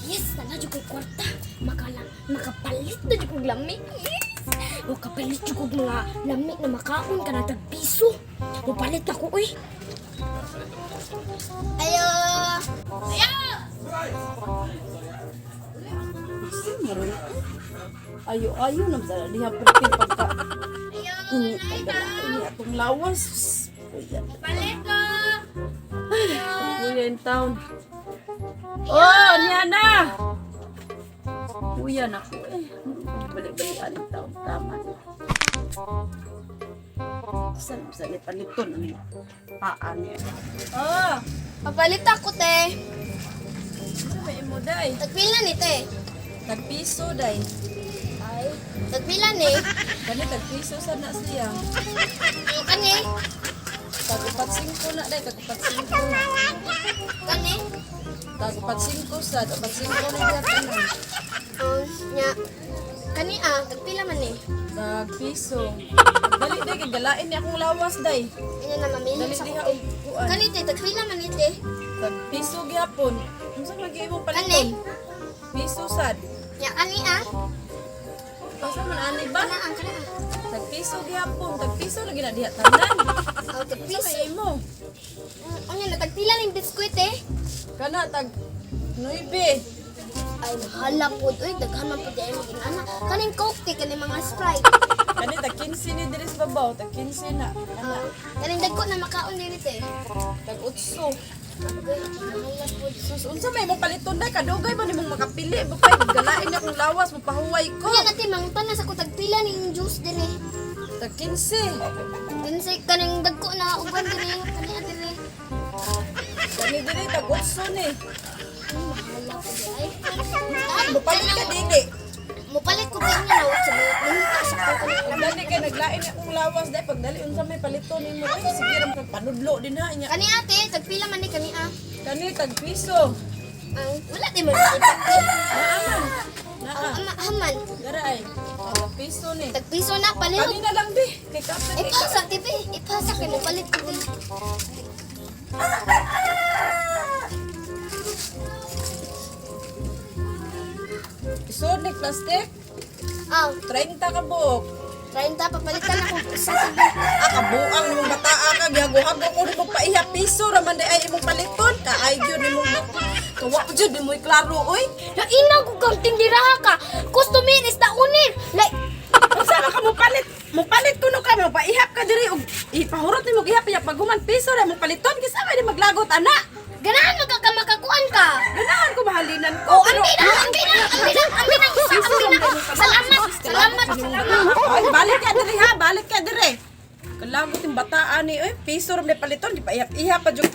Yes, na jud ko kwarta. Makapalit na jud ko lami. Yes. O kapalit jud ko mga lami na makaon ka na tag piso. Mupalit ako uy. Ayo. Ayo. Ayo na sa diha pertin pagka. Ayo. Ini atong lawas. Palit ko. Kuya in town. Oh, niya na. Kuya na ko eh. Balik-balikan in town. Tama. Saan paliton ano yun? Paan niya. Oh, Papalit ako te. sabi mo day. Tagpila ni te. Tagpiso day. Ay, tagpila ni. Kani tagpiso sa na siya. Kani. Tagupat 5 na day. Tagupat 5. Kani. Tagupat 5 sa. Tagupat 5 na diya na. Nya. Kani tagpila man ni. Tagpiso. Dali day kay galain ni akong lawas day. Ina na mamili Dali sa diha ko. og kuan. Kani te, tagpila man ni te. Tagpiso gyapon. Unsa lagi imong Kani. paliton? Piso sad. Nya kani Asa man ani ba? Kana. Tagpiso gyapon. Tagpiso lagi na diha tanan. Aw tagpiso. Sa imo. Anya na tagpila ning biskwit eh. Kana tag 9. Ay hala pud uy daghan man pud ay maging ana. Kaning Coke te kaning mga Sprite. Kani tag 15 ni diri sa babaw. Tag 15 na. Kana Kaning dagko na makaon diri te. tag 8. Uy, hala pud. Sus unsa may imong paliton day kadugay ba nimong makapili? Bukay galain akong lawas mapahuway ko. Kuya natin mangutan na sa ko tagpila ning juice diri. Tag 15. Kinsay kaning dagko na uban diri kani diri. Kani diri tag 8 ni. Hala pud ay. Mupalit ka dili. Mupalit ko kanya na sa minta sa ko kaning Pag dali kay naglain akong lawas day pag dali unsa may paliton nimo ay sige ra kag panudlo din ha nya. Kani ate, tagpila man ni kani Kani tag piso. Wala di man ipakti. Naaman. Naa. Ang haman. Gara ay. Tag piso ni. Tagpiso na palihog. Kanina lang di. Kay kapit kay Ipasa, tipi. Ipasa ka na palit ko. isod ni plastic. 30 ka buok. 30 papalitan ako sa tibi. Kabuang nimong bataa ka gihago-hago ko nimo paiha piso ra man day ay imong paliton. Kaay gyud nimong kawa jud di mo klaro oy. Na inaw ko kang tindiraha ka. Customer is the owner. Like, Unsa man ka mo palit? Mo palit kuno ka mo paihap ka diri og ipahurot nimo ihap pag human piso ra mo paliton kisa may di maglagot ana. ganahan makakuan ka. Ganahan ko mahalinan ko. Oh, ambina. Salamat. Ay, balik ka diri ha, balik ka diri. Kalagot yung bataan ni, piso ram may paliton, di pa ihap-ihap pa jud.